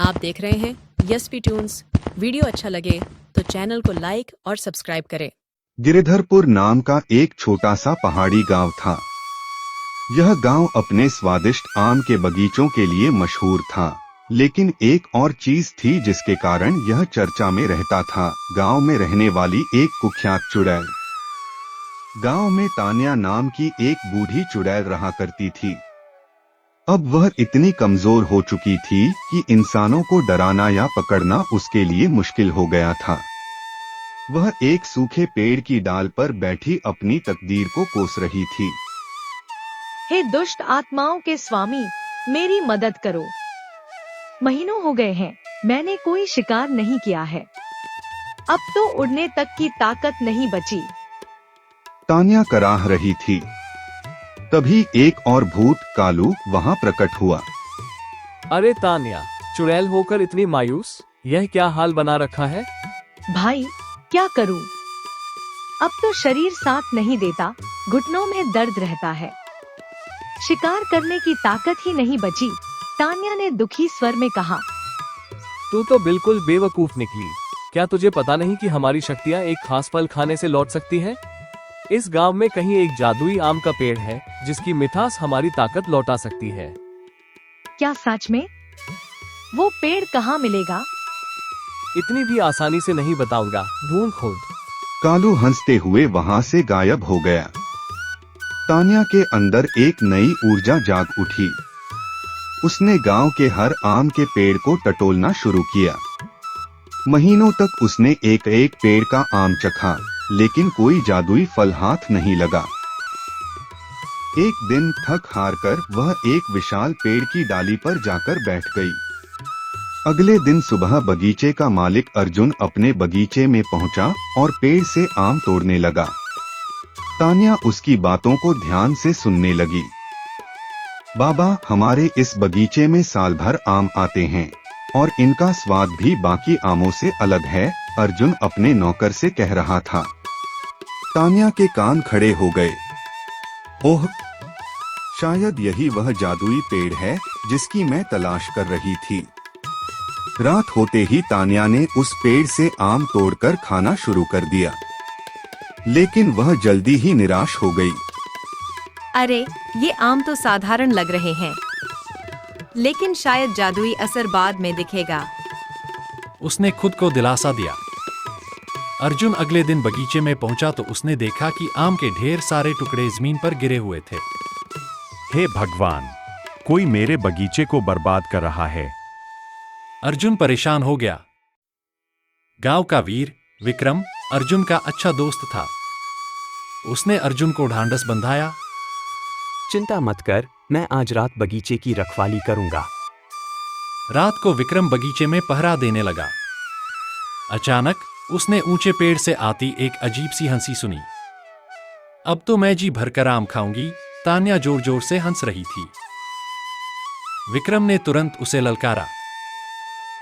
आप देख रहे हैं यस ट्यून्स। वीडियो अच्छा लगे तो चैनल को लाइक और सब्सक्राइब करें। गिरिधरपुर नाम का एक छोटा सा पहाड़ी गांव था। यह गांव अपने स्वादिष्ट आम के बगीचों के लिए मशहूर था, लेकिन एक और चीज थी जिसके कारण यह चर्चा में रहता था। गांव में रहने वाली एक कुख्यात चुड़ैल। गांव में तान्या नाम की एक बूढ़ी चुड़ैल रहा करती थी। अब वह इतनी कमजोर हो चुकी थी कि इंसानों को डराना या पकड़ना उसके लिए मुश्किल हो गया था। वह एक सूखे पेड़ की डाल पर बैठी अपनी तकदीर को कोस रही थी। हे दुष्ट आत्माओं के स्वामी, मेरी मदद करो। महीनों हो गए हैं, मैंने कोई शिकार नहीं किया है। अब तो उड़ने तक की ताकत नहीं बची। तान्या कराह रही थी। तभी एक और भूत कालू वहां प्रकट हुआ। अरे तान्या, चुड़ैल होकर इतनी मायूस, यह क्या हाल बना रखा है? भाई, क्या करूं? अब तो शरीर साथ नहीं देता, घुटनों में दर्द रहता है। शिकार करने की ताकत ही नहीं बची, तान्या ने दुखी स्वर में कहा। तू तो बिल्कुल बेवकूफ निकली। क्या तुझे पता नहीं कि हमारी शक्तियाँ एक खास फल खाने से लौट सकती है? इस गांव में कहीं एक जादुई आम का पेड़ है जिसकी मिठास हमारी ताकत लौटा सकती है। क्या सच में? वो पेड़ कहाँ मिलेगा? इतनी भी आसानी से नहीं बताऊंगा, ढूंढ खुद। कालू हंसते हुए वहां से गायब हो गया। तान्या के अंदर एक नई ऊर्जा जाग उठी। उसने गांव के हर आम के पेड़ को टटोलना शुरू किया। महीनों तक उसने एक एक पेड़ का आम चखा, लेकिन कोई जादुई फल हाथ नहीं लगा। एक दिन थक हार कर वह एक विशाल पेड़ की डाली पर जाकर बैठ गई। अगले दिन सुबह बगीचे का मालिक अर्जुन अपने बगीचे में पहुंचा और पेड़ से आम तोड़ने लगा। तान्या उसकी बातों को ध्यान से सुनने लगी। बाबा, हमारे इस बगीचे में साल भर आम आते हैं और इनका स्वाद भी बाकी आमों से अलग है, अर्जुन अपने नौकर से कह रहा था। तान्या के कान खड़े हो गए। ओह, शायद यही वह जादुई पेड़ है जिसकी मैं तलाश कर रही थी। रात होते ही तान्या ने उस पेड़ से आम तोड़कर खाना शुरू कर दिया, लेकिन वह जल्दी ही निराश हो गई। अरे, ये आम तो साधारण लग रहे हैं, लेकिन शायद जादुई असर बाद में दिखेगा। उसने खुद को दिलासा दिया। अर्जुन अगले दिन बगीचे में पहुंचा तो उसने देखा कि आम के ढेर सारे टुकड़े जमीन पर गिरे हुए थे। हे भगवान, कोई मेरे बगीचे को बर्बाद कर रहा है। अर्जुन परेशान हो गया। गांव का वीर विक्रम अर्जुन का अच्छा दोस्त था। उसने अर्जुन को ढांढस बंधाया। चिंता मत कर, मैं आज रात बगीचे की रखवाली करूंगा। रात को विक्रम बगीचे में पहरा देने लगा। अचानक उसने ऊंचे पेड़ से आती एक अजीब सी हंसी सुनी। अब तो मैं जी भरकर आम खाऊंगी, तान्या जोर जोर से हंस रही थी। विक्रम ने तुरंत उसे ललकारा।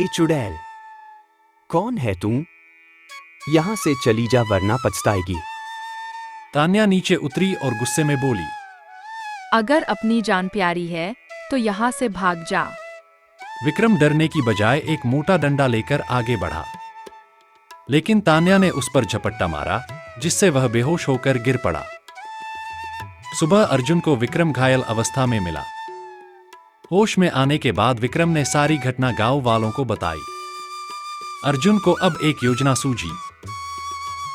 ए चुड़ैल, कौन है तू? यहां से चली जा वरना पछताएगी। तान्या नीचे उतरी और गुस्से में बोली। अगर अपनी जान प्यारी है तो यहाँ से भाग जा। विक्रम डरने की बजाय एक मोटा डंडा लेकर आगे बढ़ा, लेकिन तान्या ने उस पर झपट्टा मारा जिससे वह बेहोश होकर गिर पड़ा। सुबह अर्जुन को विक्रम घायल अवस्था में मिला। होश में आने के बाद विक्रम ने सारी घटना गांव वालों को बताई। अर्जुन को अब एक योजना सूझी।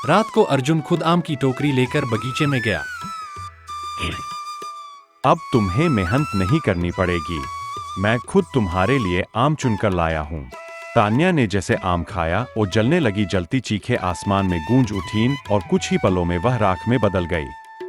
रात को अर्जुन खुद आम की टोकरी लेकर बगीचे में गया। अब तुम्हें मेहनत नहीं करनी पड़ेगी, मैं खुद तुम्हारे लिए आम चुनकर लाया हूँ। तान्या ने जैसे आम खाया और जलने लगी जलती चीखें आसमान में गूंज उठीं और कुछ ही पलों में वह राख में बदल गई।